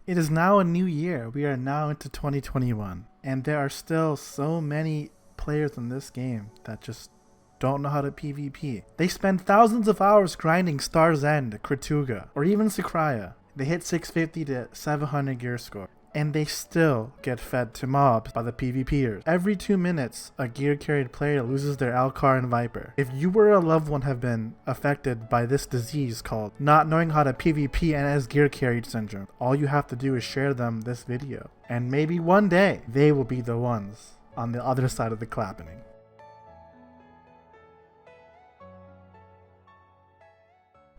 It is now a new year. We are now into 2021. And there are still so many players in this game that just don't know how to PvP. They spend thousands of hours grinding Star's End, Krituga, or even Sakraya. They hit 650 to 700 gear score. And they still get fed to mobs by the PvPers. Every 2 minutes, a gear carried player loses their Alcar and Viper. If you or a loved one have been affected by this disease called not knowing how to PvP and as gear carried syndrome, all you have to do is share them this video. And maybe one day, they will be the ones on the other side of the clapping.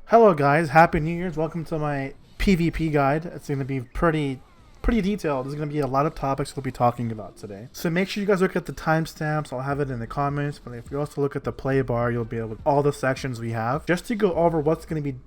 Hello guys, Happy New Year's. Welcome to my PvP guide. It's going to be pretty detailed. There's going to be a lot of topics we'll be talking about today. So make sure you guys look at the timestamps. I'll have it in the comments, but if you also look at the play bar, you'll be able to all the sections we have. Just to go over what's going to be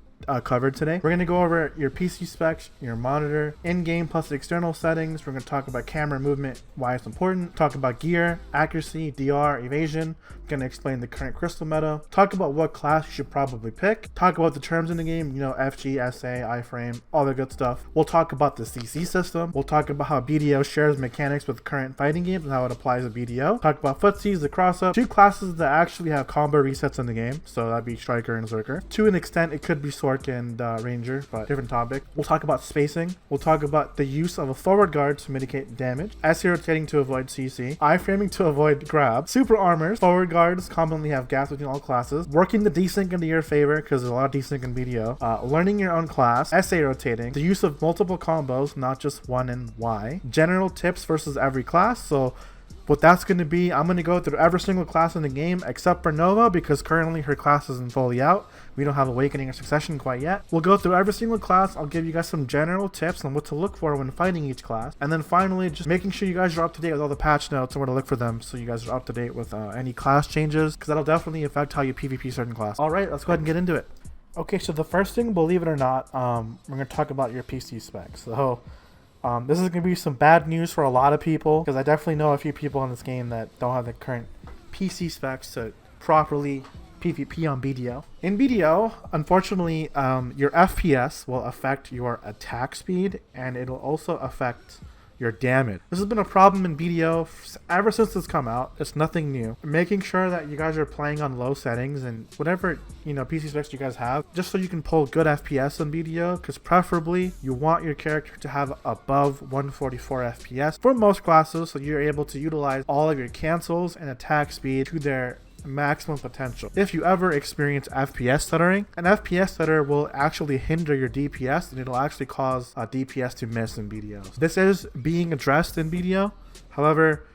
covered today. We're going to go over your PC specs, your monitor, in-game plus external settings. We're going to talk about camera movement, why it's important, talk about gear, accuracy, DR, evasion. We're going to explain the current crystal meta, talk about what class you should probably pick, talk about the terms in the game, you know, FG, SA, iframe, all the good stuff. We'll talk about the CC system. We'll talk about how BDO shares mechanics with current fighting games and how it applies to BDO. Talk about footsies, the cross-up, two classes that actually have combo resets in the game, so that'd be Striker and Zerker. To an extent, it could be Sork and Ranger, but different topic. We'll talk about spacing. We'll talk about the use of a forward guard to mitigate damage, SA rotating to avoid CC, iframing to avoid grab, super armors. Forward guards commonly have gaps between all classes, working the desync into your favor because there's a lot of desync in BDO, learning your own class, SA rotating, the use of multiple combos, not just one and Y, general tips versus every class. So what that's going to be, I'm going to go through every single class in the game except for Nova because currently her class isn't fully out. We don't have Awakening or Succession quite yet. We'll go through every single class. I'll give you guys some general tips on what to look for when fighting each class. And then finally, just making sure you guys are up to date with all the patch notes and where to look for them so you guys are up to date with any class changes because that'll definitely affect how you PvP certain class. Alright, let's go ahead and get into it. Okay, so the first thing, believe it or not, we're going to talk about your PC specs. So this is going to be some bad news for a lot of people because I definitely know a few people in this game that don't have the current PC specs to properly PvP on BDO. In BDO, unfortunately, your FPS will affect your attack speed and it'll also affect your damage. This has been a problem in BDO ever since it's come out. It's nothing new. Making sure that you guys are playing on low settings and whatever, you know, PC specs you guys have, just so you can pull good FPS on BDO, because preferably you want your character to have above 144 FPS for most classes, so you're able to utilize all of your cancels and attack speed to their maximum potential. If you ever experience FPS stuttering, an FPS stutter will actually hinder your DPS and it'll actually cause DPS to miss in BDO. This is being addressed in BDO. However,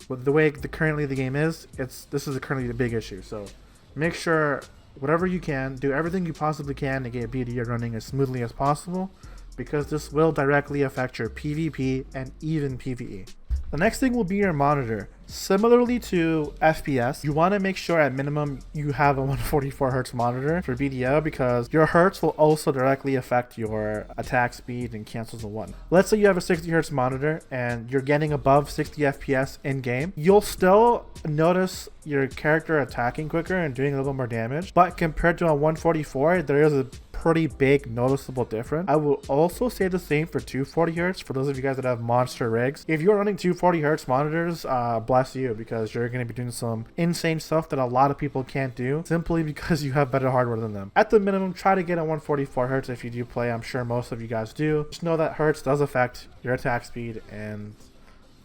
with the way currently the game is, this is currently the big issue. So make sure whatever you can, do everything you possibly can to get BDO running as smoothly as possible, because this will directly affect your PvP and even PvE. The next thing will be your monitor. Similarly to FPS, you want to make sure at minimum you have a 144 Hz monitor for BDO because your Hertz will also directly affect your attack speed and cancels and whatnot. Let's say you have a 60 Hz monitor and you're getting above 60 FPS in game. You'll still notice your character attacking quicker and doing a little more damage, but compared to a 144, there is a pretty big noticeable difference. I will also say the same for 240 Hz for those of you guys that have monster rigs. If you're running 240 Hz monitors, bless you, because you're going to be doing some insane stuff that a lot of people can't do simply because you have better hardware than them. At the minimum, try to get a 144 Hz if you do play. I'm sure most of you guys do. Just know that Hertz does affect your attack speed and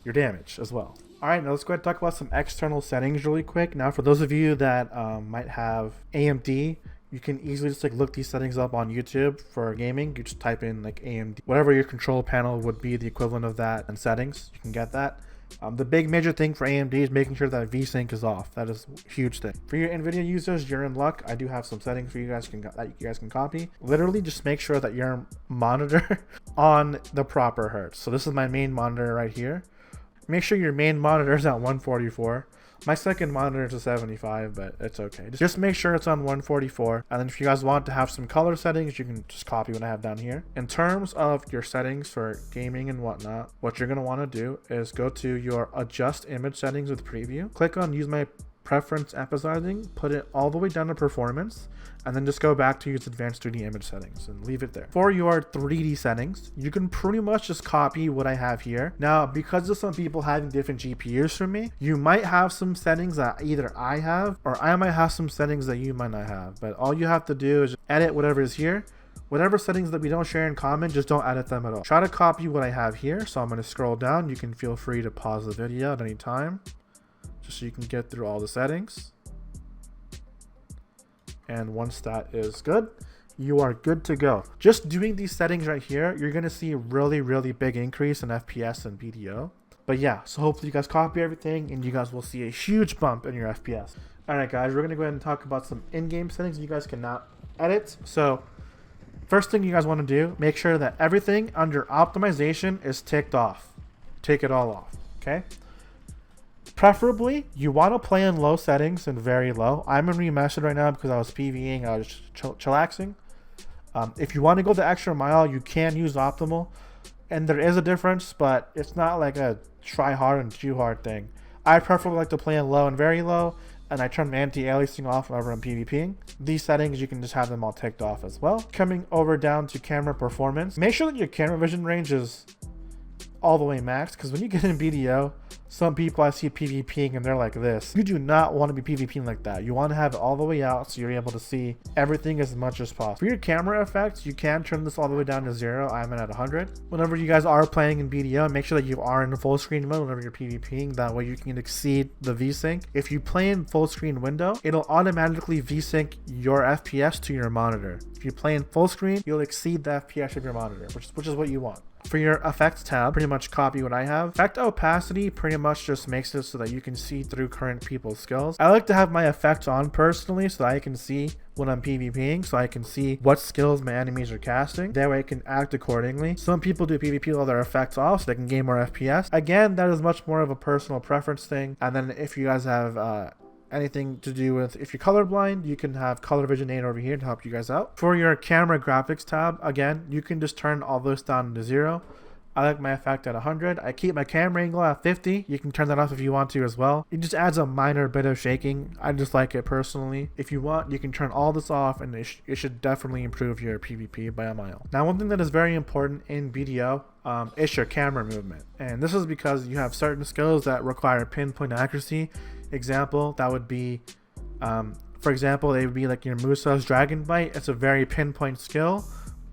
your damage as well. Alright, now let's go ahead and talk about some external settings really quick. Now for those of you that might have AMD, you can easily just like look these settings up on YouTube for gaming. You just type in like AMD, whatever your control panel would be the equivalent of that in settings. You can get that. The big major thing for AMD is making sure that VSync is off. That is a huge thing. For your NVIDIA users, you're in luck. I do have some settings for you guys that you guys can copy. Literally just make sure that your monitor on the proper hertz. So this is my main monitor right here. Make sure your main monitor is at 144. My second monitor is a 75, but it's okay. Just make sure it's on 144. And then if you guys want to have some color settings, you can just copy what I have down here. In terms of your settings for gaming and whatnot, what you're going to want to do is go to your adjust image settings with preview. Click on use my preference emphasizing, put it all the way down to performance, and then just go back to use advanced 3D image settings and leave it there. For your 3D settings, you can pretty much just copy what I have here. Now, because of some people having different GPUs from me, you might have some settings that either I have or I might have some settings that you might not have. But all you have to do is edit whatever is here. Whatever settings that we don't share in common, just don't edit them at all. Try to copy what I have here. So I'm going to scroll down. You can feel free to pause the video at any time, just so you can get through all the settings. And once that is good, you are good to go. Just doing these settings right here, you're going to see a really big increase in FPS and BDO. But yeah, so hopefully you guys copy everything and you guys will see a huge bump in your FPS. Alright guys, we're going to go ahead and talk about some in-game settings you guys cannot edit. So first thing you guys want to do, make sure that everything under optimization is ticked off. Take it all off, okay? Preferably, you want to play in low settings and very low. I'm in remastered right now because I was PvEing, I was chillaxing. If you want to go the extra mile, you can use optimal. And there is a difference, but it's not like a try hard and do hard thing. I preferably like to play in low and very low, and I turn my anti-aliasing off whenever I'm PvPing. These settings, you can just have them all ticked off as well. Coming over down to camera performance, make sure that your camera vision range is all the way maxed, because when you get in BDO, some people I see PvPing and they're like this. You do not want to be PvPing like that. You want to have it all the way out so you're able to see everything as much as possible. For your camera effects, you can turn this all the way down to 0. I'm at 100. Whenever you guys are playing in BDO, make sure that you are in full screen mode whenever you're PvPing. That way you can exceed the VSync. If you play in full screen window, it'll automatically VSync your FPS to your monitor. If you play in full screen, you'll exceed the FPS of your monitor, which is what you want. For your effects tab, pretty much copy what I have. Effect opacity pretty much just makes it so that you can see through current people's skills. I like to have my effects on personally so that I can see when I'm PvPing, so I can see what skills my enemies are casting. That way I can act accordingly. Some people do PvP with all their effects off so they can gain more FPS. Again, that is much more of a personal preference thing. And then if you guys have anything to do with, if you're colorblind, you can have color vision 8 over here to help you guys out. For your camera graphics tab, again, you can just turn all this down to 0. I like my effect at 100. I keep my camera angle at 50. You can turn that off if you want to as well. It just adds a minor bit of shaking. I just like it personally. If you want, you can turn all this off and it should definitely improve your PvP by a mile. Now, one thing that is very important in BDO is your camera movement. And this is because you have certain skills that require pinpoint accuracy. Example, that would be, for example, they would be like your Musa's Dragon Bite. It's a very pinpoint skill.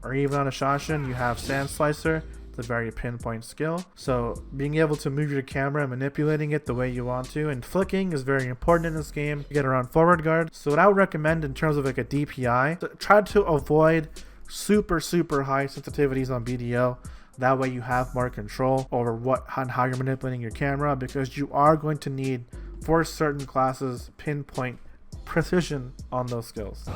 Or even on a Shashin, you have Sand Slicer. It's a very pinpoint skill. So being able to move your camera and manipulating it the way you want to, and flicking is very important in this game to get around forward guard. So what I would recommend in terms of like a DPI, try to avoid super high sensitivities on BDO. That way you have more control over what and how you're manipulating your camera, because you are going to need, for certain classes, pinpoint precision on those skills.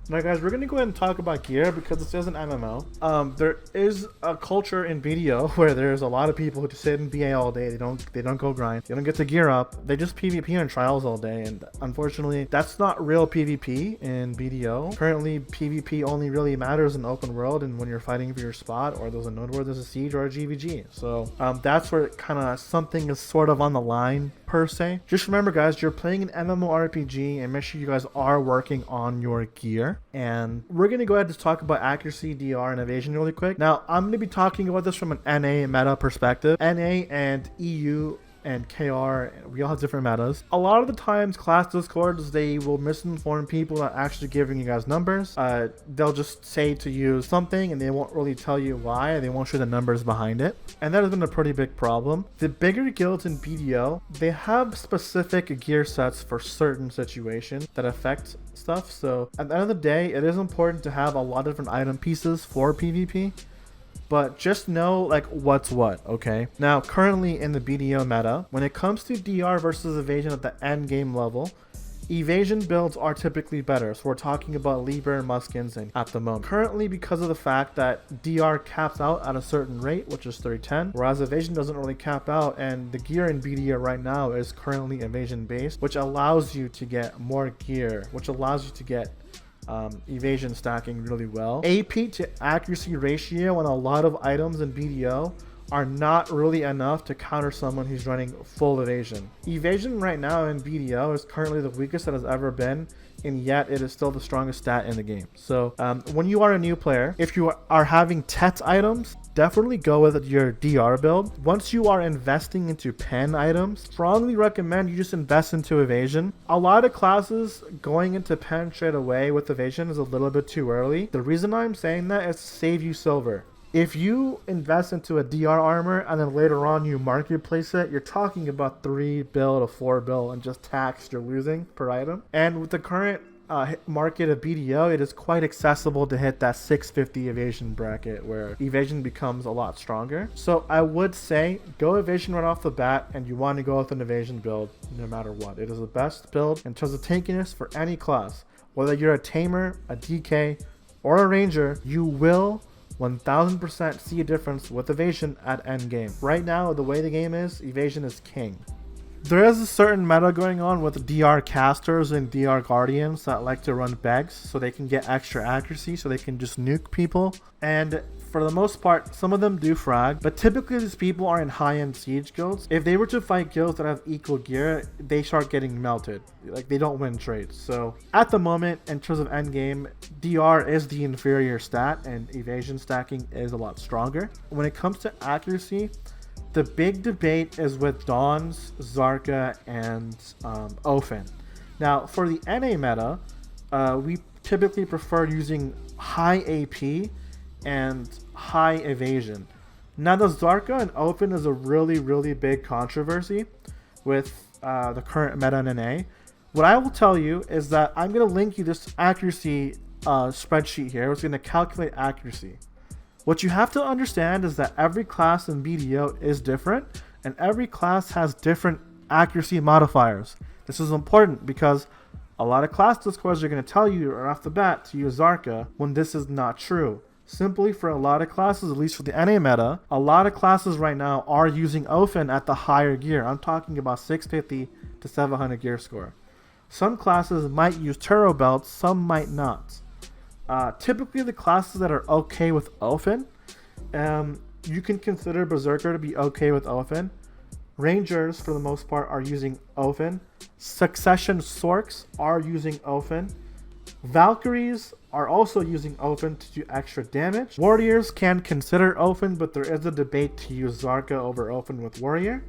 Now guys, we're going to go ahead and talk about gear because this is an MMO. There is a culture in BDO where there's a lot of people who just sit in BA all day. They don't go grind. They don't get to gear up. They just PvP on trials all day, and unfortunately, that's not real PvP in BDO. Currently, PvP only really matters in open world and when you're fighting for your spot, or there's a node where there's a siege or a GVG. So that's where kind of something is sort of on the line per se. Just remember guys, you're playing an MMORPG and make sure you guys are working on your gear. And we're going to go ahead and talk about accuracy, DR, and evasion really quick. Now, I'm going to be talking about this from an NA meta perspective. NA and EU and KR, we all have different metas. A lot of the times, class discords, they will misinform people that actually giving you guys numbers. They'll just say to use something and they won't really tell you why. They won't show the numbers behind it. And that has been a pretty big problem. The bigger guilds in BDO, they have specific gear sets for certain situations that affect stuff. So at the end of the day, it is important to have a lot of different item pieces for PvP. But just know like what's what, okay? Now, currently in the BDO meta, when it comes to DR versus evasion at the end game level, evasion builds are typically better. So we're talking about Lieber and Muskins and at the moment. Currently, because of the fact that DR caps out at a certain rate, which is 310, whereas evasion doesn't really cap out, and the gear in BDO right now is currently evasion based, which allows you to get more gear, which allows you to get evasion stacking really well. AP to accuracy ratio on a lot of items in BDO are not really enough to counter someone who's running full evasion. Evasion right now in BDO is currently the weakest that has ever been, and yet it is still the strongest stat in the game. So when you are a new player, if you are having TET items, definitely go with your DR build. Once you are investing into pen items, strongly recommend you just invest into evasion. A lot of classes going into pen straight away with evasion is a little bit too early. The reason I'm saying that is to save you silver. If you invest into a DR armor and then later on you marketplace it, you're talking about 3 bill to 4 bill and just tax you're losing per item. And with the current market of BDO, it is quite accessible to hit that 650 evasion bracket where evasion becomes a lot stronger. So I would say go evasion right off the bat, and you want to go with an evasion build no matter what. It is the best build in terms of tankiness for any class. Whether you're a tamer, a DK, or a ranger, you will 1000% see a difference with evasion at endgame. Right now, the way the game is, evasion is king. There is a certain meta going on with DR casters and DR guardians that like to run begs so they can get extra accuracy, so they can just nuke people. And for the most part, some of them do frag, but typically these people are in high-end siege guilds. If they were to fight guilds that have equal gear, they start getting melted. Like, they don't win trades. So at the moment, in terms of endgame, DR is the inferior stat and evasion stacking is a lot stronger. When it comes to accuracy, the big debate is with Dawns, Zarka, and Ofen. Now, for the NA meta, we typically prefer using high AP and high evasion. Now, the Zarka and Ofen is a really, really big controversy with the current meta in NA. What I will tell you is that I'm going to link you this accuracy spreadsheet here. It's going to calculate accuracy. What you have to understand is that every class in BDO is different, and every class has different accuracy modifiers. This is important because a lot of class discords are going to tell you right off the bat to use Zarka when this is not true. Simply for a lot of classes, at least for the NA meta, a lot of classes right now are using Ofen at the higher gear. I'm talking about 650 to 700 gear score. Some classes might use Turbo belts, some might not. Typically the classes that are okay with Ofen, you can consider Berserker to be okay with Ofen. Rangers, for the most part, are using Ofen. Succession Sorks are using Ofen. Valkyries are also using Ofen to do extra damage. Warriors can consider Ofen, but there is a debate to use Zarka over Ofen with Warrior.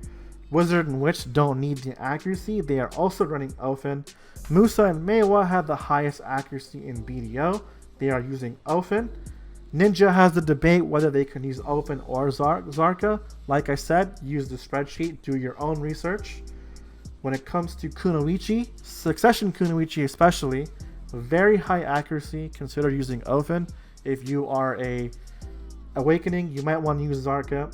Wizard and Witch don't need the accuracy. They are also running Ofen. Musa and Meiwa have the highest accuracy in BDO. They are using Ofen. Ninja has the debate whether they can use Ofen or Zarka. Like I said, use the spreadsheet, do your own research. When it comes to Kunoichi, Succession Kunoichi especially, very high accuracy, consider using Ofen. If you are a Awakening, you might want to use Zarka.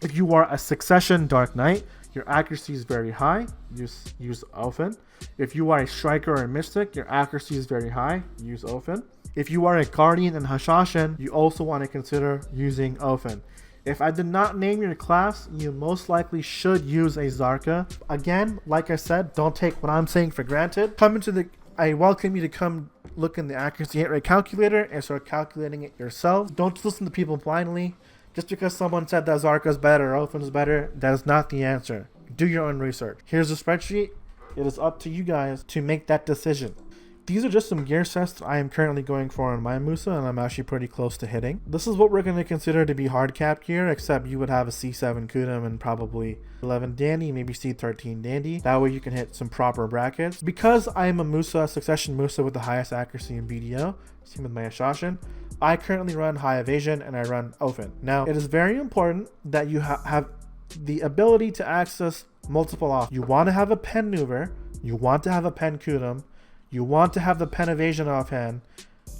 If you are a Succession Dark Knight, your accuracy is very high, use Ofen. If you are a Striker or a Mystic, your accuracy is very high, use Ofen. If you are a Guardian and Hashashin, you also want to consider using Ofen. If I did not name your class, you most likely should use a Zarka. Again, like I said, don't take what I'm saying for granted. I welcome you to come look in the accuracy hit rate calculator and start calculating it yourself. Don't just listen to people blindly. Just because someone said that Zarka is better or Ofen is better, that is not the answer. Do your own research. Here's the spreadsheet. It is up to you guys to make that decision. These are just some gear sets I am currently going for on my Musa, and I'm actually pretty close to hitting. This is what we're going to consider to be hard cap gear, except you would have a C7 Kudum and probably 11 Dandy, maybe C13 Dandy. That way you can hit some proper brackets. Because I am a Musa, Succession Musa with the highest accuracy in BDO, same with my Hashashin, I currently run high evasion and I run Ofen. Now, it is very important that you have the ability to access multiple options. You want to have a pen maneuver, you want to have a pen Kudum, you want to have the pen evasion offhand,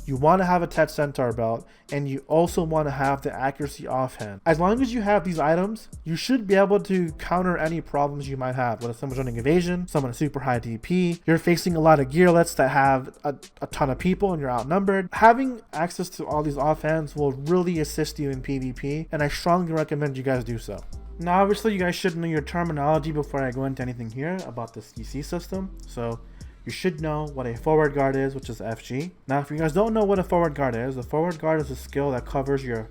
you want to have a Tet Centaur belt, and you also want to have the accuracy offhand. As long as you have these items, you should be able to counter any problems you might have. Whether someone's running evasion, someone has super high DP, you're facing a lot of gearlets that have a ton of people and you're outnumbered. Having access to all these offhands will really assist you in PvP, and I strongly recommend you guys do so. Now, obviously, you guys should know your terminology before I go into anything here about the CC system. So, you should know what a forward guard is, which is FG. Now, if you guys don't know what a forward guard is, the forward guard is a skill that covers your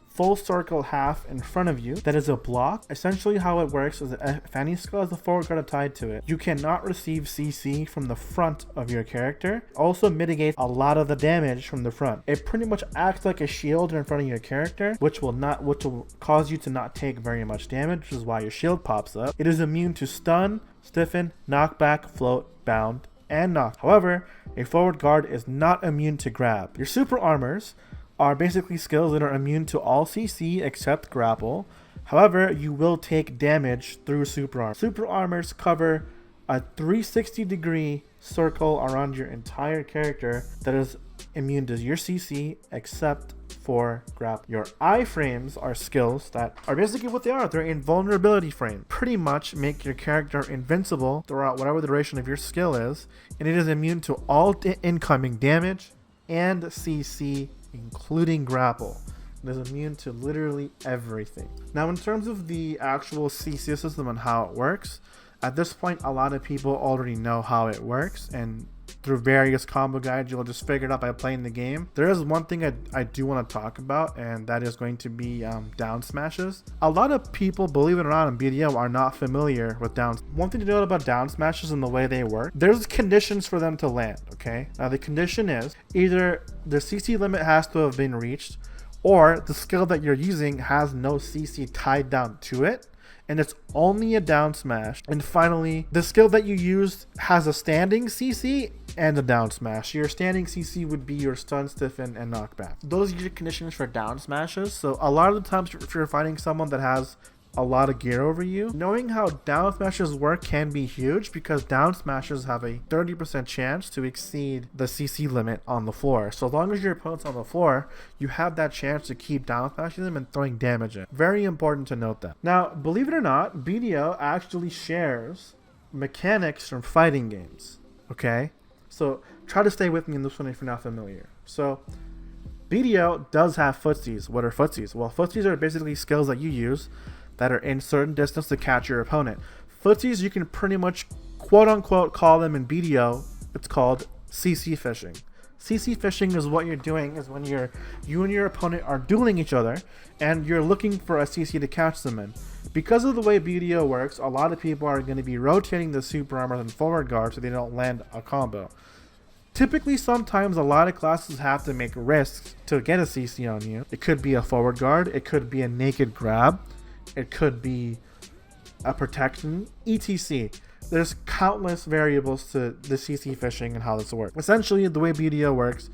full circle half in front of you. That is a block. Essentially how it works is that if any skill has a forward guard tied to it, you cannot receive CC from the front of your character. Also mitigates a lot of the damage from the front. It pretty much acts like a shield in front of your character, which will cause you to not take very much damage, which is why your shield pops up. It is immune to stun, stiffen, knockback, float, bound, and knock. However, a forward guard is not immune to grab. Your super armors are basically skills that are immune to all CC except grapple. However, you will take damage through super armor. Super armors cover a 360-degree circle around your entire character that is immune to your CC except for grapple. Your iframes are skills that are basically what they are. They're invulnerability frame. Pretty much make your character invincible throughout whatever the duration of your skill is, and it is immune to all incoming damage and CC, including grapple. It is immune to literally everything. Now, in terms of the actual CC system and how it works, at this point a lot of people already know how it works, and through various combo guides you'll just figure it out by playing the game. There is one thing I do want to talk about, and that is going to be down smashes. A lot of people, believe it or not, in BDO are not familiar with down. One thing to note about down smashes and the way they work, there's conditions for them to land. Okay, now the condition is either the CC limit has to have been reached, or the skill that you're using has no CC tied down to it, and it's only a down smash. And finally, the skill that you used has a standing CC and a down smash. Your standing CC would be your stun, stiffen, and knockback. Those are your conditions for down smashes. So a lot of the times if you're fighting someone that has a lot of gear over you, knowing how down smashes work can be huge, because down smashes have a 30% chance to exceed the CC limit on the floor. So as long as your opponent's on the floor, you have that chance to keep down smashing them and throwing damage in. Very important to note that. Now, believe it or not, BDO actually shares mechanics from fighting games. Okay, so try to stay with me in this one if you're not familiar. So BDO does have footsies. What are footsies? Well, footsies are basically skills that you use that are in certain distance to catch your opponent. Footsies, you can pretty much quote unquote call them in BDO. It's called CC fishing. CC fishing is what you're doing is when you and your opponent are dueling each other and you're looking for a CC to catch them in. Because of the way BDO works, a lot of people are going to be rotating the super armor and forward guard so they don't land a combo. Typically, sometimes a lot of classes have to make risks to get a CC on you. It could be a forward guard, it could be a naked grab, it could be a protection, etc. There's countless variables to the CC fishing and how this works. Essentially, the way BDO works,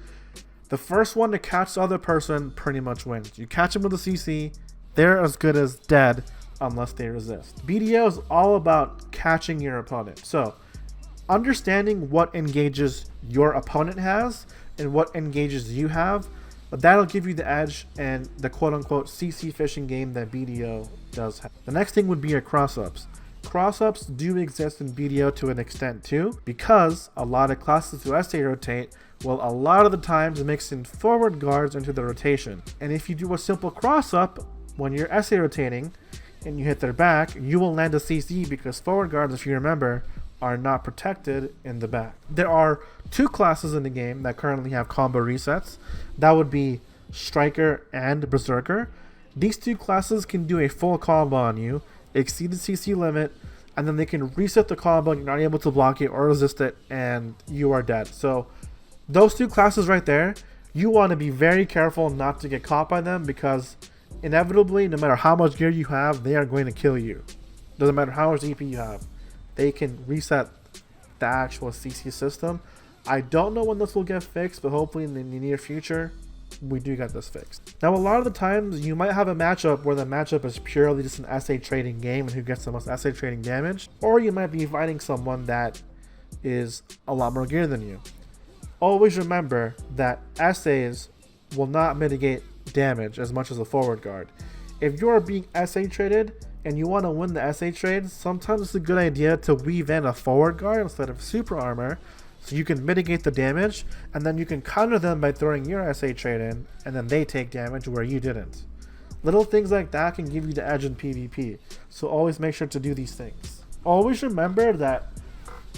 the first one to catch the other person pretty much wins. You catch them with a CC, they're as good as dead unless they resist. BDO is all about catching your opponent. So, understanding what engages your opponent has and what engages you have, but that'll give you the edge and the quote-unquote CC fishing game that BDO does have. The next thing would be your cross-ups. Cross-ups do exist in BDO to an extent too, because a lot of classes who SA rotate will a lot of the times mix in forward guards into the rotation. And if you do a simple cross-up when you're SA rotating and you hit their back, you will land a CC because forward guards, if you remember, are not protected in the back. There are two classes in the game that currently have combo resets. That would be Striker and Berserker. These two classes can do a full combo on you, exceed the CC limit, and then they can reset the combo and you're not able to block it or resist it and you are dead. So those two classes right there, you want to be very careful not to get caught by them, because inevitably, no matter how much gear you have, they are going to kill you. Doesn't matter how much EP you have. They can reset the actual CC system. I don't know when this will get fixed, but hopefully in the near future, we do get this fixed. Now, a lot of the times, you might have a matchup where the matchup is purely just an SA trading game and who gets the most SA trading damage, or you might be fighting someone that is a lot more gear than you. Always remember that SAs will not mitigate damage as much as a forward guard. If you are being SA traded and you want to win the SA trade, sometimes it's a good idea to weave in a forward guard instead of super armor, so you can mitigate the damage, and then you can counter them by throwing your SA trade in, and then they take damage where you didn't. Little things like that can give you the edge in PvP, so always make sure to do these things. Always remember that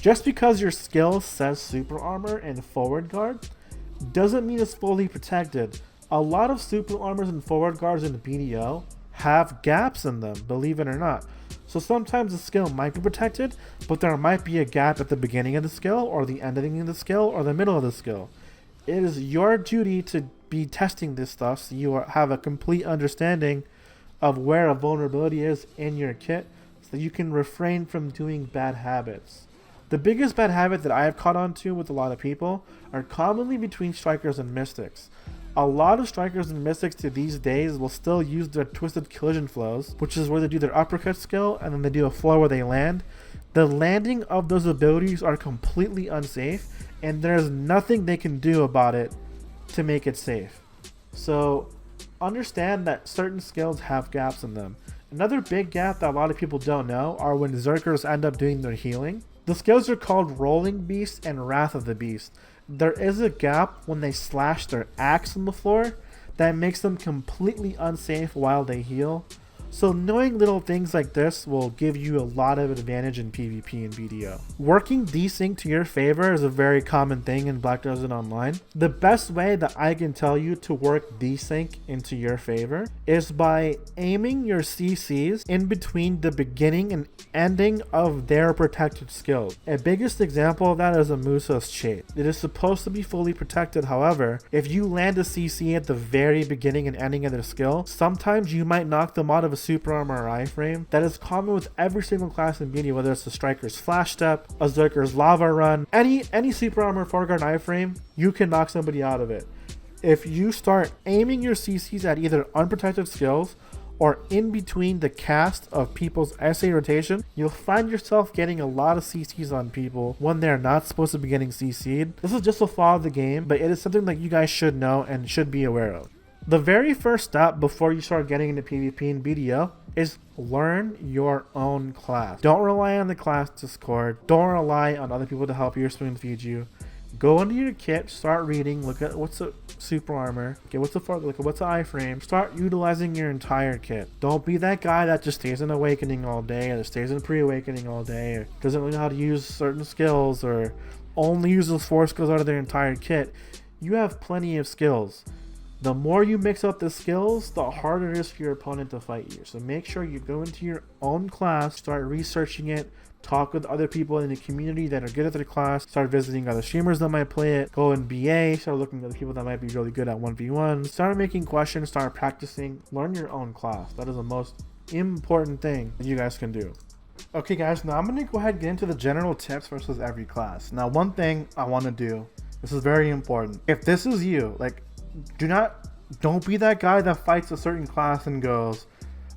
Just because your skill says super armor and forward guard doesn't mean it's fully protected. A lot of super armors and forward guards in the BDO have gaps in them, believe it or not. So sometimes the skill might be protected, but there might be a gap at the beginning of the skill, or the ending of the skill, or the middle of the skill. It is your duty to be testing this stuff so you have a complete understanding of where a vulnerability is in your kit, so you can refrain from doing bad habits. The biggest bad habit that I have caught on to with a lot of people are commonly between strikers and mystics. A lot of strikers and mystics to these days will still use their twisted collision flows, which is where they do their uppercut skill and then they do a flow where they land. The landing of those abilities are completely unsafe, and there's nothing they can do about it to make it safe. So understand that certain skills have gaps in them. Another big gap that a lot of people don't know are when Zerkers end up doing their healing. The skills are called Rolling Beast and Wrath of the Beast. There is a gap when they slash their axe on the floor that makes them completely unsafe while they heal. So knowing little things like this will give you a lot of advantage in PvP and BDO. Working desync to your favor is a very common thing in Black Desert Online. The best way that I can tell you to work desync into your favor is by aiming your CCs in between the beginning and ending of their protected skills. A biggest example of that is a Musa's Chase. It is supposed to be fully protected, however, if you land a CC at the very beginning and ending of their skill, sometimes you might knock them out of a super armor or iframe. That is common with every single class in BD, whether it's a Striker's Flash Step, a Zerker's Lava Run, any super armor foreguard iframe, you can knock somebody out of it. If you start aiming your CCs at either unprotected skills or in between the cast of people's SA rotation, you'll find yourself getting a lot of CCs on people when they're not supposed to be getting CC'd. This is just a flaw of the game, but it is something that you guys should know and should be aware of. The very first step before you start getting into PvP and BDO is learn your own class. Don't rely on the class Discord. Don't rely on other people to help you or spoon feed you. Go into your kit, start reading, look at what's a super armor, okay, what's a look at what's an iframe. Start utilizing your entire kit. Don't be that guy that just stays in awakening all day, or stays in pre-awakening all day, or doesn't really know how to use certain skills, or only uses 4 skills out of their entire kit. You have plenty of skills. The more you mix up the skills, the harder it is for your opponent to fight you. So make sure you go into your own class, start researching it, talk with other people in the community that are good at their class, start visiting other streamers that might play it, go in BA, start looking at the people that might be really good at 1v1, start making questions, start practicing, learn your own class. That is the most important thing that you guys can do. Okay guys, now I'm going to go ahead and get into the general tips versus every class. Now one thing I want to do, this is very important. If this is you, like, don't be that guy that fights a certain class and goes,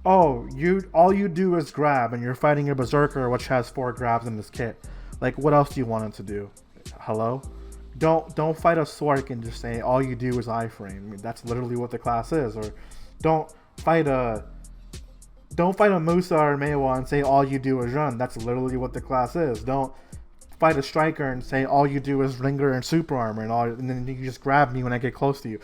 oh, all you do is grab and you're fighting a berserker which has 4 grabs in this kit. Like, what else do you want it to do? Hello? Don't fight a Swark and just say all you do is iframe. I mean, that's literally what the class is. Or don't fight a Musa or Meiwa and say all you do is run. That's literally what the class is. Don't fight a striker and say all you do is Ringer and super armor and then you just grab me when I get close to you.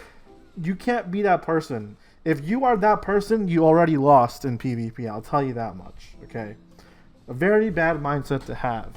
You can't be that person. If you are that person, you already lost in PvP. I'll tell you that much. Okay, a very bad mindset to have.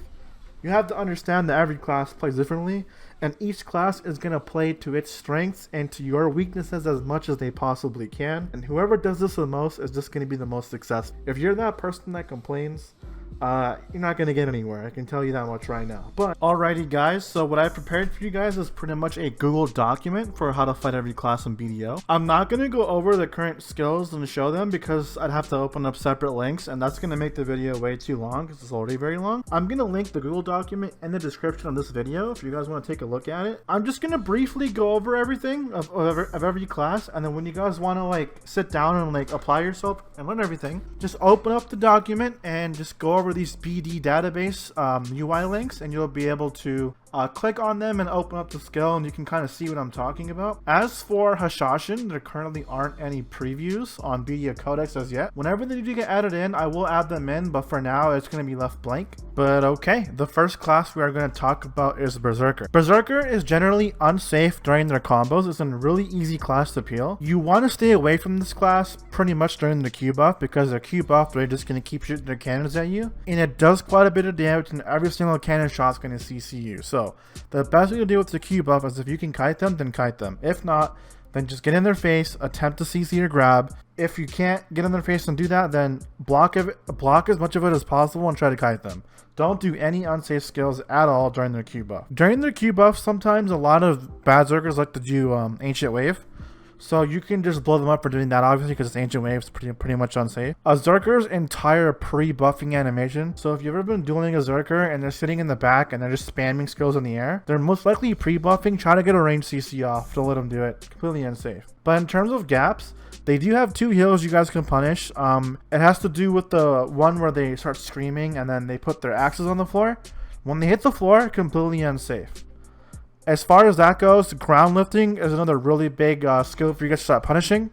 You have to understand that every class plays differently, and each class is going to play to its strengths and to your weaknesses as much as they possibly can, and whoever does this the most is just going to be the most successful. If you're that person that complains, you're not going to get anywhere. I can tell you that much right now. But alrighty guys, so what I prepared for you guys is pretty much a Google document for how to fight every class in BDO. I'm not going to go over the current skills and show them because I'd have to open up separate links, and that's going to make the video way too long because it's already very long. I'm going to link the Google document in the description of this video if you guys want to take a look at it. I'm just going to briefly go over everything of every class, and then when you guys want to like sit down and like apply yourself and learn everything, just open up the document and just go over these BD database UI links, and you'll be able to Click on them and open up the skill and you can kind of see what I'm talking about. As for Hashashin, there currently aren't any previews on BDO Codex as yet. Whenever they do get added in, I will add them in, but for now it's going to be left blank. But okay, the first class we are going to talk about is Berserker. Berserker is generally unsafe during their combos. It's a really easy class to peel. You want to stay away from this class pretty much during the Q buff, because their Q buff, they're just going to keep shooting their cannons at you, and it does quite a bit of damage, and every single cannon shot's going to CC you. So the best way to deal with the Q buff is if you can kite them, then kite them. If not, then just get in their face, attempt to CC or grab. If you can't get in their face and do that, then block as much of it as possible and try to kite them. Don't do any unsafe skills at all during their Q buff. During their Q buff, sometimes a lot of bad Zergers like to do Ancient Wave. So you can just blow them up for doing that, obviously, because it's Ancient Wave, it's pretty much unsafe. A Zerker's entire pre-buffing animation. So if you've ever been dueling a Zerker and they're sitting in the back and they're just spamming skills in the air, they're most likely pre-buffing, try to get a range CC off to let them do it. Completely unsafe. But in terms of gaps, they do have 2 heals you guys can punish. It has to do with the one where they start screaming and then they put their axes on the floor. When they hit the floor, completely unsafe. As far as that goes, ground lifting is another really big skill for you guys to start punishing.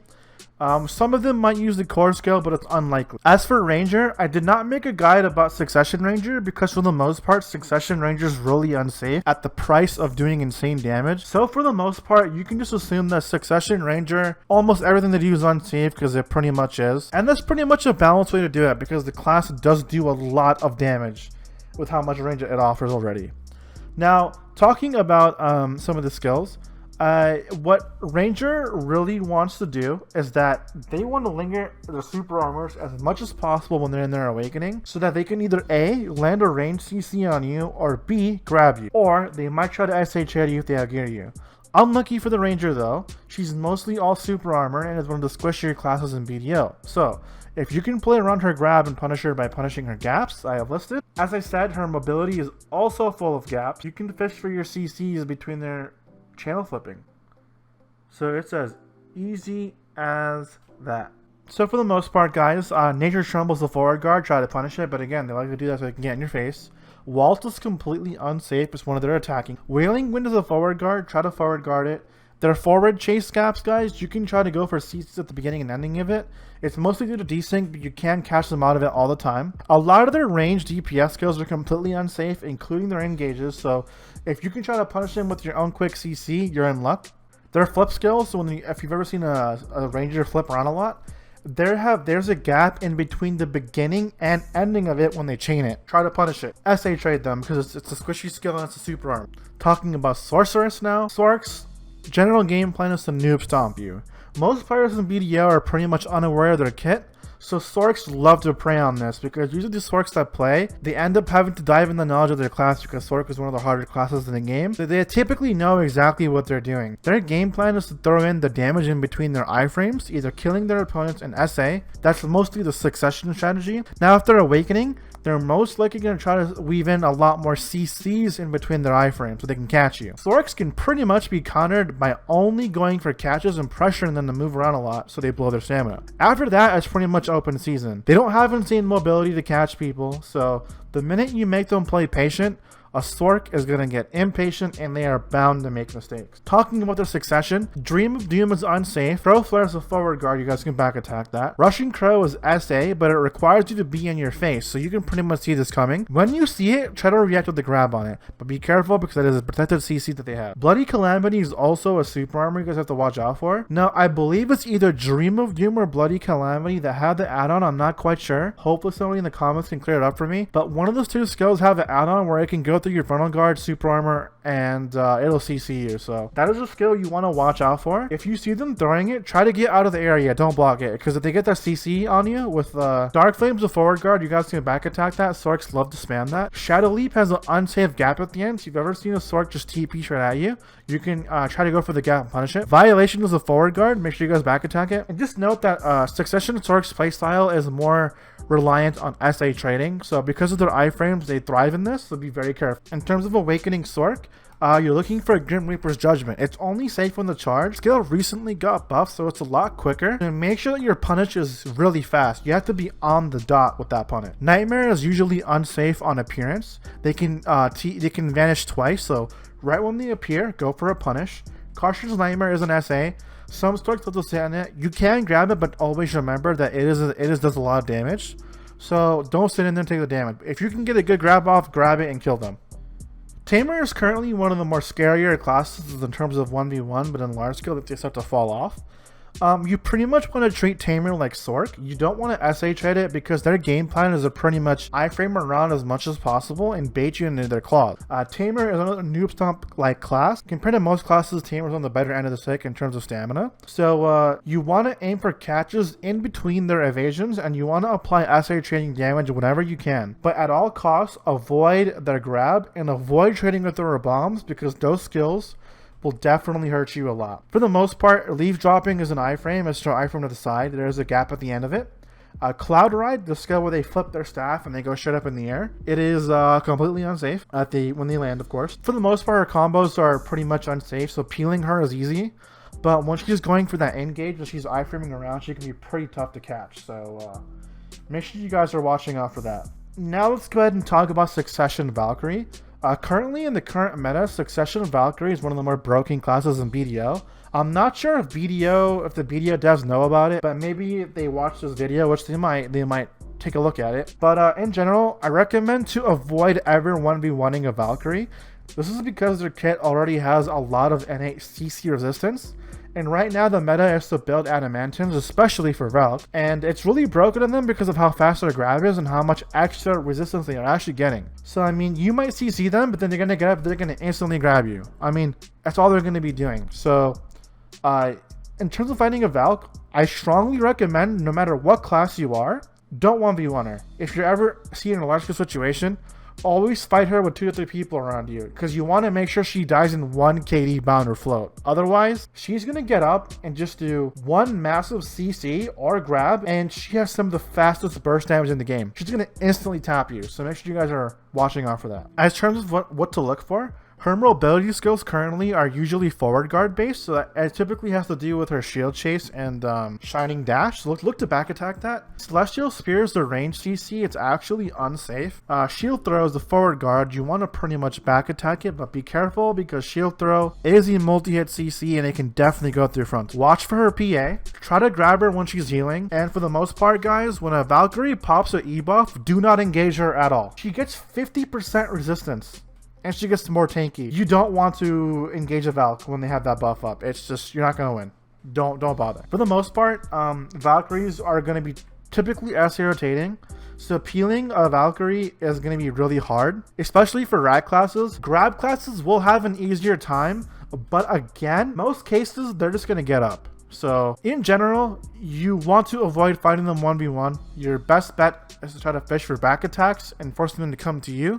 Some of them might use the core skill, but it's unlikely. As for Ranger, I did not make a guide about Succession Ranger because for the most part, Succession Ranger is really unsafe at the price of doing insane damage. So for the most part, you can just assume that Succession Ranger, almost everything they do is unsafe because it pretty much is. And that's pretty much a balanced way to do it because the class does do a lot of damage with how much range it offers already. Now, talking about some of the skills, what Ranger really wants to do is that they want to linger their super armors as much as possible when they're in their awakening, so that they can either A, land a range CC on you, or B, grab you. Or they might try to SH you if they outgear you. Unlucky for the Ranger though, she's mostly all super armor and is one of the squishier classes in BDO. So, if you can play around her grab and punish her by punishing her gaps, I have listed. As I said, her mobility is also full of gaps. You can fish for your CCs between their channel flipping. So it's as easy as that. So for the most part, guys, Nature Trembles the forward guard, try to punish it, but again, they like to do that so they can get in your face. Walt is completely unsafe, it's one of their attacking. Wailing Wind is a forward guard, try to forward guard it. Their forward chase gaps, guys, you can try to go for CCs at the beginning and ending of it. It's mostly due to desync, but you can catch them out of it all the time. A lot of their ranged DPS skills are completely unsafe, including their engages, so if you can try to punish them with your own quick CC, you're in luck. Their flip skills, so if you've ever seen a ranger flip around a lot, there's a gap in between the beginning and ending of it when they chain it. Try to punish it. SA trade them, because it's a squishy skill and it's a super arm. Talking about Sorceress now, Sorks. General game plan is to noob stomp you. Most players in BDO are pretty much unaware of their kit, so Sorks love to prey on this because usually the Sorks that play, they end up having to dive in the knowledge of their class because Sork is one of the harder classes in the game, so they typically know exactly what they're doing. Their game plan is to throw in the damage in between their iframes, either killing their opponents in SA, that's mostly the succession strategy. Now if they're awakening, they're most likely going to try to weave in a lot more CCs in between their iframes so they can catch you. Sorks can pretty much be countered by only going for catches and pressuring them to move around a lot so they blow their stamina. After that, it's pretty much open season. They don't have insane mobility to catch people, so the minute you make them play patient, a Sork is going to get impatient and they are bound to make mistakes. Talking about their succession, Dream of Doom is unsafe. Throw Flare is a forward guard, you guys can back attack that. Rushing Crow is SA, but it requires you to be in your face, so you can pretty much see this coming. When you see it, try to react with the grab on it, but be careful because that is a protected CC that they have. Bloody Calamity is also a super armor you guys have to watch out for. Now, I believe it's either Dream of Doom or Bloody Calamity that have the add-on, I'm not quite sure. Hopefully somebody in the comments can clear it up for me, but one of those two skills have an add-on where it can go through your frontal guard, super armor, and it'll CC you. So that is a skill you want to watch out for. If you see them throwing it, try to get out of the area, don't block it, because if they get that CC on you with Dark Flames of forward guard, you guys can back attack that. Sorks love to spam that. Shadow Leap has an unsafe gap at the end, so if you've ever seen a Sork just TP straight at you, you can try to go for the gap and punish it. Violation is a forward guard, make sure you guys back attack it. And just note that Succession Sork's playstyle is more reliant on SA trading. So because of their iframes, they thrive in this, so be very careful. In terms of Awakening Sork, you're looking for a Grim Reaper's Judgment. It's only safe when the charge skill recently got buffed, so it's a lot quicker. And make sure that your punish is really fast. You have to be on the dot with that punish. Nightmare is usually unsafe on appearance. They can vanish twice, so right when they appear, go for a punish. Cautious Nightmare is an SA. Some Sorks will say on it. You can grab it, but always remember that it does a lot of damage. So don't sit in there and take the damage. If you can get a good grab off, grab it and kill them. Tamer is currently one of the more scarier classes in terms of 1v1, but in large scale they start to fall off. You pretty much want to treat Tamer like Sork. You don't want to SA trade it because their game plan is to pretty much iframe around as much as possible and bait you into their claws. Tamer is another noob stomp like class. Compared to most classes, Tamer is on the better end of the stick in terms of stamina. So you want to aim for catches in between their evasions, and you want to apply SA trading damage whenever you can. But at all costs, avoid their grab and avoid trading with their bombs because those skills will definitely hurt you a lot. For the most part, leaf dropping is an iframe. It's an iframe to the side. There's a gap at the end of it. Cloud Ride, the skill where they flip their staff and they go straight up in the air. It is completely unsafe when they land, of course. For the most part, her combos are pretty much unsafe, so peeling her is easy. But when she's going for that engage and she's iframing around, she can be pretty tough to catch. So make sure you guys are watching out for that. Now let's go ahead and talk about Succession Valkyrie. Currently in the current meta, Succession Valkyrie is one of the more broken classes in BDO. I'm not sure if the BDO devs know about it, but maybe they watch this video, which they might take a look at it. But in general, I recommend to avoid ever 1v1ing a Valkyrie. This is because their kit already has a lot of innate CC resistance. And right now the meta is to build Adamantins, especially for Valk, and it's really broken in them because of how fast their grab is and how much extra resistance they are actually getting. So I mean, you might CC them, but then they're gonna get up, they're gonna instantly grab you. I mean, that's all they're gonna be doing. So in terms of fighting a Valk, I strongly recommend, no matter what class you are, don't 1v1 her. If you're ever seeing a large scale situation, always fight her with 2 to 3 people around you, because you want to make sure she dies in 1 KD bound or float. Otherwise, she's going to get up and just do one massive CC or grab, and she has some of the fastest burst damage in the game. She's going to instantly tap you, so make sure you guys are watching out for that. As terms of what to look for, her mobility skills currently are usually forward guard based, so that it typically has to do with her shield chase and shining dash. So look to back attack that. Celestial Spear is the range CC. It's actually unsafe. Shield throw is the forward guard. You want to pretty much back attack it, but be careful because shield throw is a multi-hit CC and it can definitely go through front. Watch for her PA. Try to grab her when she's healing. And for the most part, guys, when a Valkyrie pops her E buff, do not engage her at all. She gets 50% resistance. And she gets more tanky. You don't want to engage a Valk when they have that buff up. It's just, you're not going to win. Don't bother. For the most part, Valkyries are going to be typically SA rotating. So peeling a Valkyrie is going to be really hard, especially for rag classes. Grab classes will have an easier time, but again, most cases, they're just going to get up. So in general, you want to avoid fighting them 1v1. Your best bet is to try to fish for back attacks and forcing them to come to you.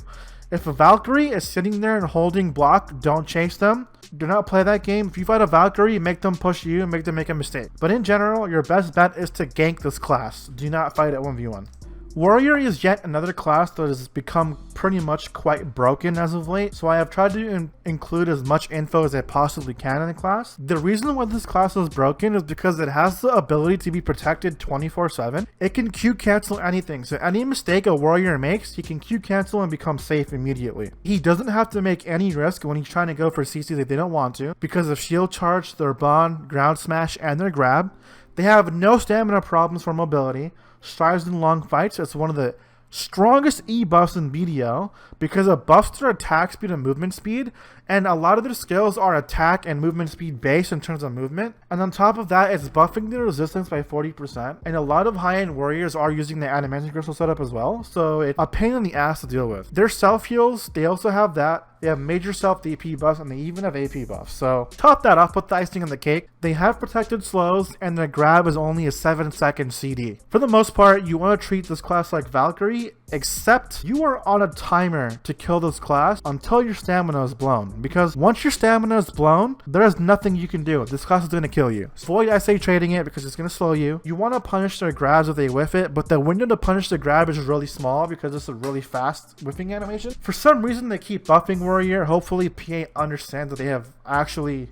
If a Valkyrie is sitting there and holding block, don't chase them. Do not play that game. If you fight a Valkyrie, make them push you and make them make a mistake. But in general, your best bet is to gank this class. Do not fight at 1v1. Warrior is yet another class that has become pretty much quite broken as of late, so I have tried to include as much info as I possibly can in the class. The reason why this class is broken is because it has the ability to be protected 24/7. It can Q cancel anything, so any mistake a warrior makes, he can Q cancel and become safe immediately. He doesn't have to make any risk when he's trying to go for CC that they don't want to, because of shield charge, their bond, ground smash, and their grab. They have no stamina problems for mobility. Strives in long fights. It's one of the strongest E buffs in BDO because it buffs their attack speed and movement speed, and a lot of their skills are attack and movement speed based in terms of movement, and on top of that, it's buffing their resistance by 40%, and a lot of high-end warriors are using the Adamantine Crystal setup as well, so it's a pain in the ass to deal with. Their self heals, they also have that. They have major self DP buffs, and they even have AP buffs. So top that off, put the icing on the cake. They have protected slows, and their grab is only a 7-second CD. For the most part, you want to treat this class like Valkyrie. except you are on a timer to kill this class until your stamina is blown, because once your stamina is blown, there is nothing you can do. This class is going to kill you. So avoid SA trading it because it's going to slow you. You want to punish their grabs if they whiff it, but the window to punish the grab is really small because it's a really fast whiffing animation. For some reason, they keep buffing Warrior. Hopefully PA understands that they have actually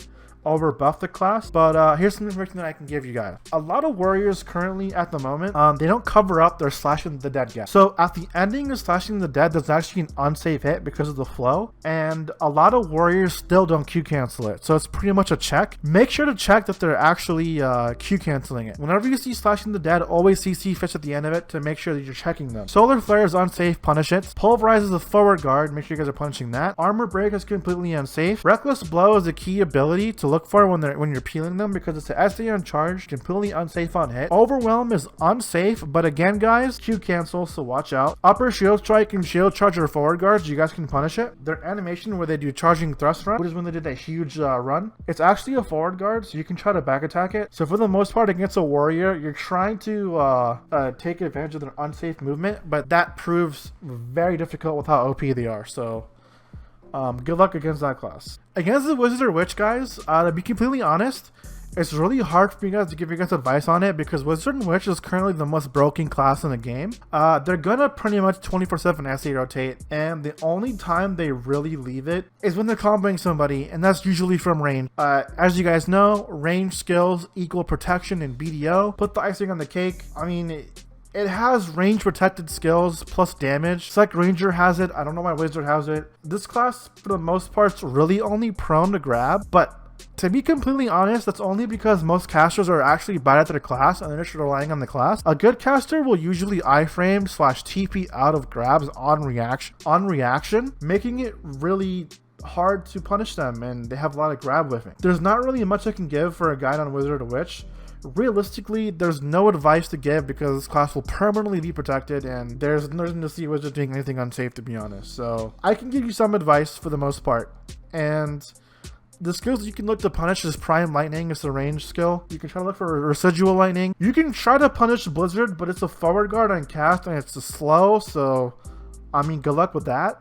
over buff the class, but here's some information that I can give you guys. A lot of warriors currently at the moment, they don't cover up their slashing the dead yet. So at the ending of slashing the dead, there's actually an unsafe hit because of the flow, and a lot of warriors still don't Q cancel it. So it's pretty much a check. Make sure to check that they're actually Q canceling it. Whenever you see slashing the dead, always CC fish at the end of it to make sure that you're checking them. Solar flare is unsafe, punish it. Pulverize is a forward guard, make sure you guys are punishing that. Armor break is completely unsafe. Reckless blow is a key ability to look for when you're peeling them because it's an SA on charge, completely unsafe on hit. Overwhelm is unsafe, but again guys, Q cancel, so watch out. Upper shield strike and shield charge are forward guards, you guys can punish it. Their animation where they do charging thrust run, which is when they did that huge run, it's actually a forward guard, so you can try to back attack it. So for the most part against a warrior, you're trying to take advantage of their unsafe movement, but that proves very difficult with how OP they are, so good luck against that class. Against the Wizard or Witch, guys, to be completely honest, it's really hard for you guys to give you guys advice on it because Wizard and Witch is currently the most broken class in the game. They're gonna pretty much 24/7 SA rotate, and the only time they really leave it is when they're comboing somebody, and that's usually from range. As you guys know, range skills equal protection in BDO. Put the icing on the cake. I mean, it has range protected skills plus damage. It's like Ranger has it. I don't know why Wizard has it. This class, for the most part, is really only prone to grab. But to be completely honest, that's only because most casters are actually bad at their class and they're just relying on the class. A good caster will usually iframe / TP out of grabs on reaction, making it really hard to punish them, and they have a lot of grab whiffing. There's not really much I can give for a guide on Wizard or Witch. Realistically, there's no advice to give because this class will permanently be protected, and there's nothing to see Wizard doing anything unsafe, to be honest. So I can give you some advice for the most part, and the skills you can look to punish is Prime Lightning. It's a range skill. You can try to look for Residual Lightning. You can try to punish Blizzard, but it's a forward guard on cast and it's a slow, so I mean, good luck with that.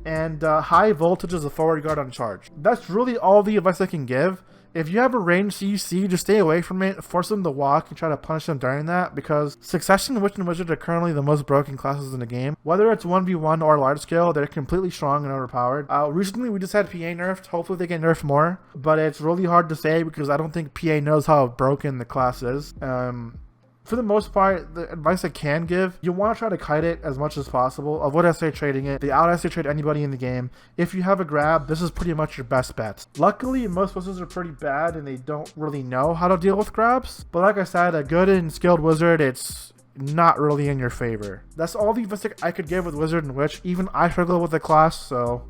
And High Voltage is a forward guard on charge. That's really all the advice I can give. If you have a range CC, just stay away from it, force them to walk, and try to punish them during that, because Succession, Witch, and Wizard are currently the most broken classes in the game. Whether it's 1v1 or large scale, they're completely strong and overpowered. Recently, we just had PA nerfed. Hopefully they get nerfed more, but it's really hard to say because I don't think PA knows how broken the class is. For the most part, the advice I can give, you want to try to kite it as much as possible. Avoid SA trading it. They out SA trade anybody in the game. If you have a grab, this is pretty much your best bet. Luckily, most wizards are pretty bad and they don't really know how to deal with grabs. But like I said, a good and skilled wizard, it's not really in your favor. That's all the advice I could give with Wizard and Witch. Even I struggle with the class, so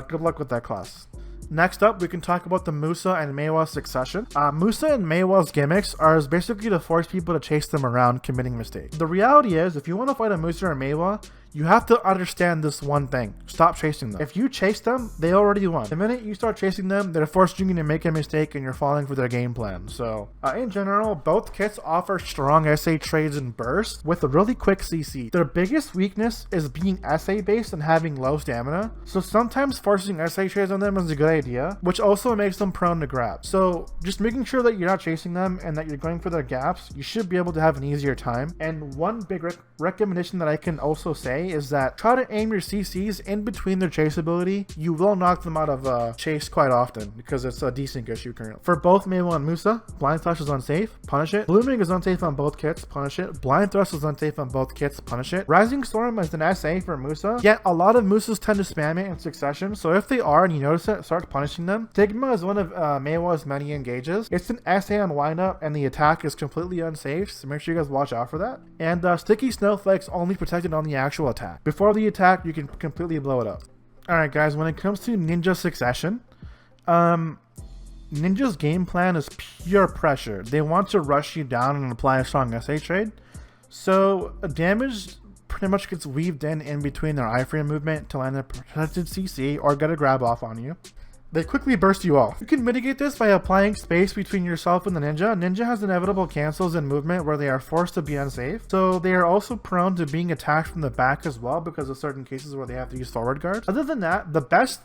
good luck with that class. Next up, we can talk about the Musa and Meiwa Succession. Musa and Meiwa's gimmicks are basically to force people to chase them around committing mistakes. The reality is, if you want to fight a Musa or Meiwa, you have to understand this one thing. Stop chasing them. If you chase them, they already won. The minute you start chasing them, they're forcing you to make a mistake and you're falling for their game plan. So, in general, both kits offer strong SA trades and bursts with a really quick CC. Their biggest weakness is being SA based and having low stamina. So sometimes forcing SA trades on them is a good idea, which also makes them prone to grab. So just making sure that you're not chasing them and that you're going for their gaps, you should be able to have an easier time. And one big recommendation that I can also say is that try to aim your CCs in between their chase ability. You will knock them out of chase quite often because it's a desync issue currently. For both Meiwa and Musa, Blind Flash is unsafe, punish it. Blooming is unsafe on both kits, punish it. Blind Thrust is unsafe on both kits, punish it. Rising Storm is an SA for Musa, yet a lot of Musas tend to spam it in succession, so if they are and you notice it, start punishing them. Stigma is one of Meiwa's many engages. It's an SA on windup and the attack is completely unsafe, so make sure you guys watch out for that. And Sticky Snowflake's only protected on the actual attack. Before the attack, you can completely blow it up. Alright guys, when it comes to Ninja Succession, Ninja's game plan is pure pressure. They want to rush you down and apply a strong SA trade. So damage pretty much gets weaved in between their iframe movement to land a protected CC or get a grab off on you. they quickly burst you off. You can mitigate this by applying space between yourself and the ninja. Ninja has inevitable cancels in movement where they are forced to be unsafe, so they are also prone to being attacked from the back as well because of certain cases where they have to use forward guards. Other than that, the best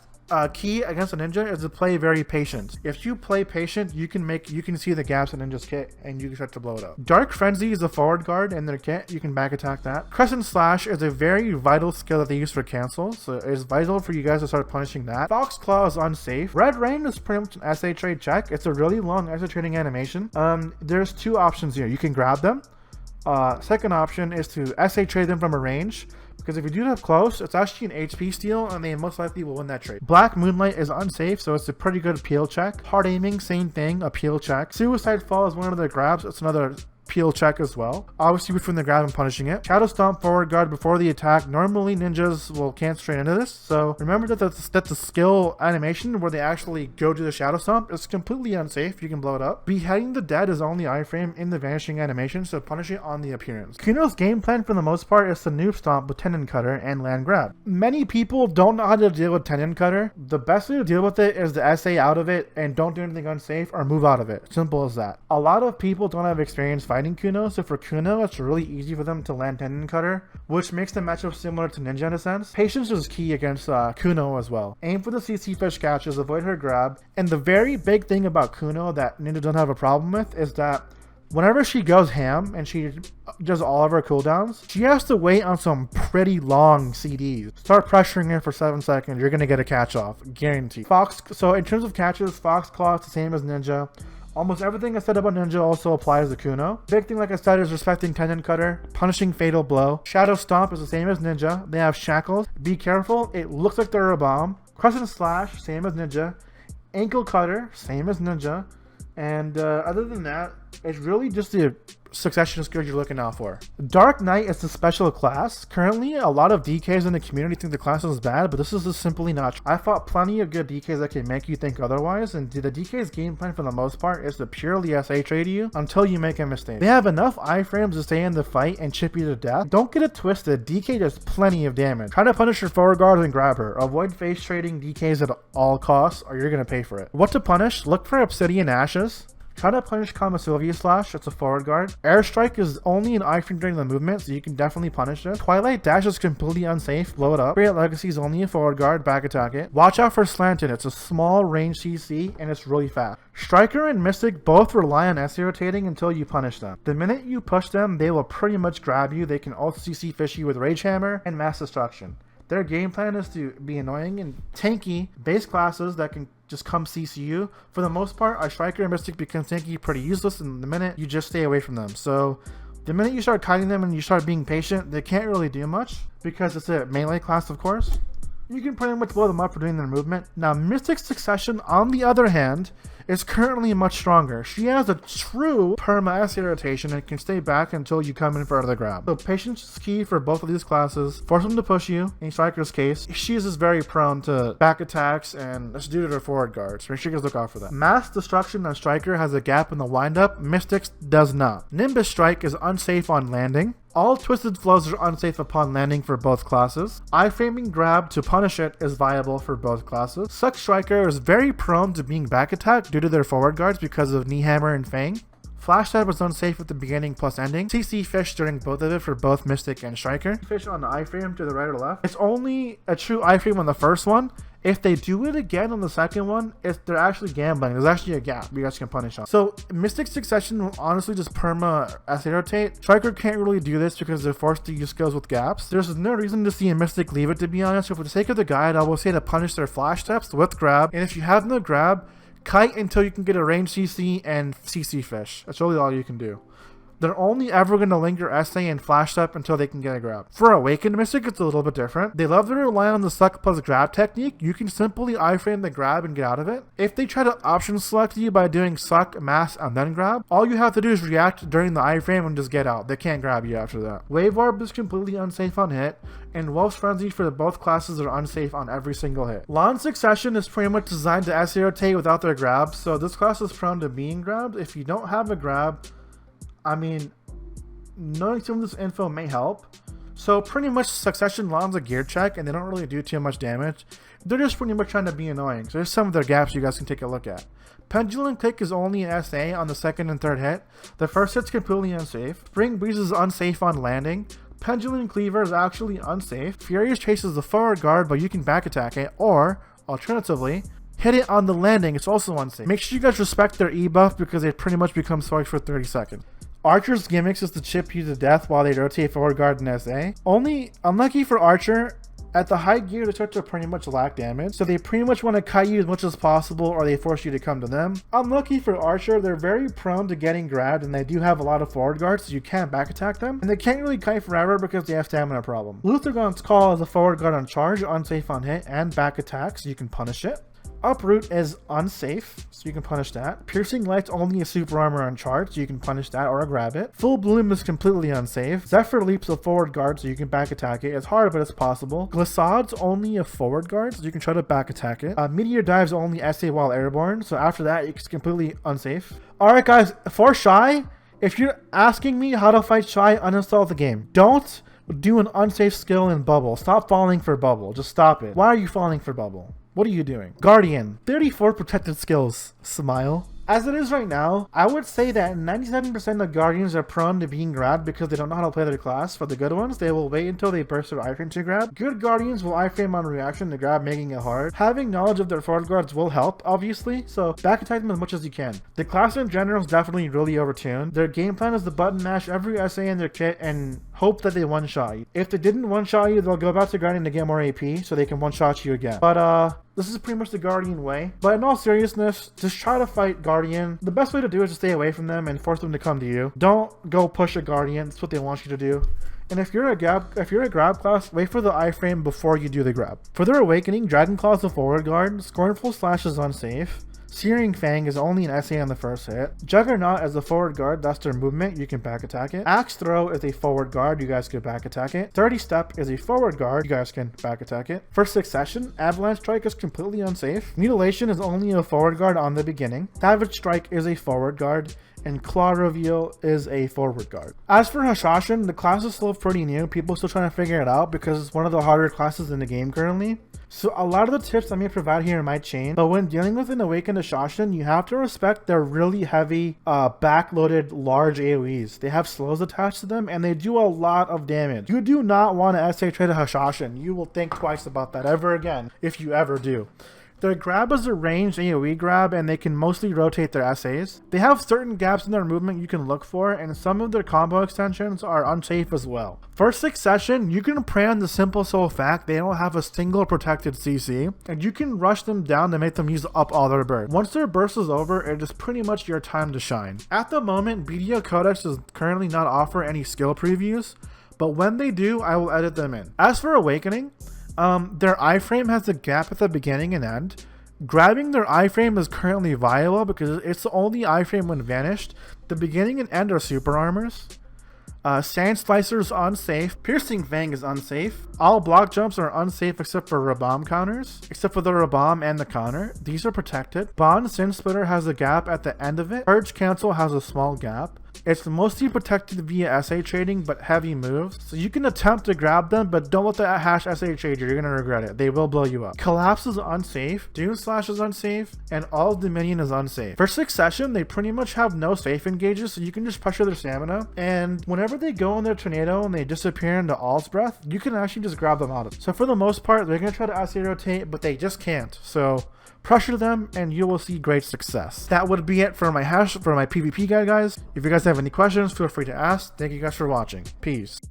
key against a ninja is to play very patient. If you play patient, you can see the gaps in ninja's kit and you can start to blow it up. Dark Frenzy is a forward guard in their kit. You can back attack that. Crescent Slash is a very vital skill that they use for cancels, so it's vital for you guys to start punishing that. Fox Claw is unsafe. Red Rain is pretty much an SA trade check. It's a really long SA trading animation. There's two options here. You can grab them. Second option is to SA trade them from a range, because if you do it up close, it's actually an HP steal and they most likely will win that trade. Black Moonlight is unsafe, so it's a pretty good peel check. Hard Aiming, same thing, a peel check. Suicide Fall is one of their grabs, it's another peel check as well. Obviously between the grab and punishing it. Shadow Stomp forward guard before the attack. Normally ninjas will cancel straight into this, so remember that the skill animation where they actually go to the Shadow Stomp is completely unsafe. You can blow it up. Beheading the Dead is only iframe in the vanishing animation, so punish it on the appearance. Kuno's game plan for the most part is to noob stomp with Tendon Cutter and land grab. Many people don't know how to deal with Tendon Cutter. The best way to deal with it is to SA out of it and don't do anything unsafe or move out of it. Simple as that. A lot of people don't have experience fighting Kuno, so for Kuno it's really easy for them to land Tendon Cutter, which makes the matchup similar to Ninja in a sense. Patience is key against Kuno as well. Aim for the CC fish catches, avoid her grab, and the very big thing about Kuno that Ninja don't have a problem with is that whenever she goes ham and she does all of her cooldowns, she has to wait on some pretty long CDs. Start pressuring her for 7 seconds, you're gonna get a catch off, guaranteed. So in terms of catches, Fox Claw is the same as Ninja. Almost everything I said about Ninja also applies to Kuno. Big thing, like I said, is respecting Tendon Cutter, punishing Fatal Blow. Shadow Stomp is the same as Ninja. They have Shackles. Be careful, it looks like they're a bomb. Crescent Slash, same as Ninja. Ankle Cutter, same as Ninja. And other than that, it's really just the succession skills you're looking out for. Dark Knight is the special class. Currently, a lot of DKs in the community think the class is bad, but this is just simply not true. I fought plenty of good DKs that can make you think otherwise, and the DK's game plan for the most part is to purely SA trade you until you make a mistake. They have enough iframes to stay in the fight and chip you to death. Don't get it twisted, DK does plenty of damage. Try to punish your forward guard and grab her. Avoid face trading DKs at all costs or you're gonna pay for it. What to punish? Look for Obsidian Ashes. Try to punish Kama Sylvia Slash, it's a forward guard. Airstrike is only an iframe during the movement, so you can definitely punish it. Twilight Dash is completely unsafe, blow it up. Great Legacy is only a forward guard, back attack it. Watch out for Slanted, it's a small range CC and it's really fast. Striker and Mystic both rely on SA rotating until you punish them. The minute you push them, they will pretty much grab you. They can also CC fish you with Rage Hammer and Mass Destruction. Their game plan is to be annoying and tanky base classes that can just come CCU. For the most part, a Striker and Mystic becomes tanky pretty useless in the minute you just stay away from them. So the minute you start kiting them and you start being patient, they can't really do much because it's a melee class, of course. You can pretty much blow them up for doing their movement. Now, Mystic Succession, on the other hand, is currently much stronger. She has a true perma SA rotation and can stay back until you come in for another grab. So patience is key for both of these classes. Force them to push you. In Striker's case, she is just very prone to back attacks and that's due to her forward guards. Make sure you guys look out for that. Mass Destruction on Striker has a gap in the windup. Mystics does not. Nimbus Strike is unsafe on landing. All Twisted Flows are unsafe upon landing for both classes. Iframing Grab to punish it is viable for both classes. Suck Striker is very prone to being back attacked due to their forward guards because of Knee Hammer and Fang. Flash Stab is unsafe at the beginning plus ending. CC Fish during both of it for both Mystic and Striker. Fish on the iframe to the right or left. It's only a true iframe on the first one. If they do it again on the second one, they're actually gambling. There's actually a gap you guys can punish on. So Mystic Succession will honestly just perma SA rotate. Striker can't really do this because they're forced to use skills with gaps. There's no reason to see a Mystic leave it, to be honest. So for the sake of the guide, I will say to punish their flash steps with grab. And if you have no grab, kite until you can get a range CC and CC fish. That's really all you can do. They're only ever going to linger SA and flash step until they can get a grab. For Awakened Mystic, it's a little bit different. They love to rely on the suck plus grab technique. You can simply iframe the grab and get out of it. If they try to option select you by doing suck, mass, and then grab, all you have to do is react during the iframe and just get out. They can't grab you after that. Wave Orb is completely unsafe on hit, and Wolf's Frenzy for both classes are unsafe on every single hit. Lawn Succession is pretty much designed to SA rotate without their grab, so this class is prone to being grabbed. If you don't have a grab, I mean, knowing some of this info may help, So pretty much Succession Lon's a gear check, and they don't really do too much damage. They're just pretty much trying to be annoying. So there's some of their gaps you guys can take a look at. Pendulum Kick is only an SA on the second and third hit. The first hit's completely unsafe. Spring Breeze is unsafe on landing. Pendulum Cleaver is actually unsafe. Furious Chase is the forward guard, but you can back attack it, or alternatively, hit it on the landing. It's also unsafe. Make sure you guys respect their E buff because they pretty much become swiped for 30 seconds. Archer's gimmicks is to chip you to death while they rotate forward guard in SA. Only unlucky for Archer, at the high gear they start to pretty much lack damage, so they pretty much want to kite you as much as possible or they force you to come to them. Unlucky for Archer, they're very prone to getting grabbed and they do have a lot of forward guards, so you can't back attack them. And they can't really kite forever because they have stamina problem. Luthergon's Call is a forward guard on charge, unsafe on hit, and back attack, so you can punish it. Uproot is unsafe, so you can punish that. Piercing Light's only a super armor on charge, so you can punish that or grab it. Full Bloom is completely unsafe. Zephyr Leap's a forward guard, so you can back attack it. It's hard, but it's possible. Glissad's only a forward guard, so you can try to back attack it. Meteor Dive's only SA while airborne, so after that, it's completely unsafe. Alright guys, for Shy, if you're asking me how to fight Shy, uninstall the game. Don't do an unsafe skill in Bubble. Stop falling for Bubble. Just stop it. Why are you falling for Bubble? What are you doing? Guardian, 34 protected skills. Smile. As it is right now, I would say that 97% of Guardians are prone to being grabbed because they don't know how to play their class. For the good ones, they will wait until they burst their iframe to grab. Good Guardians will iframe on reaction to grab, making it hard. Having knowledge of their forward guards will help, obviously, so back attack them as much as you can. The class in general is definitely really overtuned. Their game plan is to button mash every SA in their kit and hope that they one-shot you. If they didn't one-shot you, they'll go back to grinding to get more AP so they can one-shot you again. But this is pretty much the Guardian way. But in all seriousness, just try to fight Guardian. The best way to do it is to stay away from them and force them to come to you. Don't go push a Guardian. That's what they want you to do. And if you're a grab class, wait for the iframe before you do the grab. For their Awakening, Dragon Claw is a forward guard. Scornful Slash is unsafe. Searing Fang is only an SA on the first hit. Juggernaut is a forward guard, that's their movement, you can back attack it. Axe Throw is a forward guard, you guys can back attack it. 30 Step is a forward guard, you guys can back attack it. For Succession, Avalanche Strike is completely unsafe. Mutilation is only a forward guard on the beginning. Savage Strike is a forward guard. And Claw Reveal is a forward guard. As for Hashashin, the class is still pretty new. People are still trying to figure it out because it's one of the harder classes in the game currently. So a lot of the tips I may provide here might change, but when dealing with an Awakened Hashashin, you have to respect their really heavy, backloaded large AoEs. They have slows attached to them and they do a lot of damage. You do not want to SA trade a Hashashin. You will think twice about that ever again, if you ever do. Their grab is a ranged AoE grab and they can mostly rotate their SAs. They have certain gaps in their movement you can look for and some of their combo extensions are unsafe as well. For Succession, you can prey on the simple sole fact they don't have a single protected CC and you can rush them down to make them use up all their burst. Once their burst is over, it is pretty much your time to shine. At the moment, BDO Codex does currently not offer any skill previews, but when they do, I will edit them in. As for Awakening, their iframe has a gap at the beginning and end. Grabbing their iframe is currently viable because it's the only iframe when vanished. The beginning and end are super armors. Sand Slicer is unsafe. Piercing Fang is unsafe. All block jumps are unsafe except for Rabam counters. Except for the Rabam and the counter. These are protected. Bond Sin Splitter has a gap at the end of it. Purge Cancel has a small gap. It's mostly protected via SA trading, but heavy moves. So you can attempt to grab them, but don't let the hash SA trade you. You're gonna regret it. They will blow you up. Collapse is unsafe. Dune Slash is unsafe. And all Dominion is unsafe. For Succession, they pretty much have no safe engages, so you can just pressure their stamina. And whenever they go in their tornado and they disappear into All's Breath, you can actually just grab them out of it. So for the most part, they're gonna try to SA rotate, but they just can't. So pressure them and you will see great success. That would be it for my PvP guide, guys. If you guys have any questions, feel free to ask. Thank you guys for watching. Peace.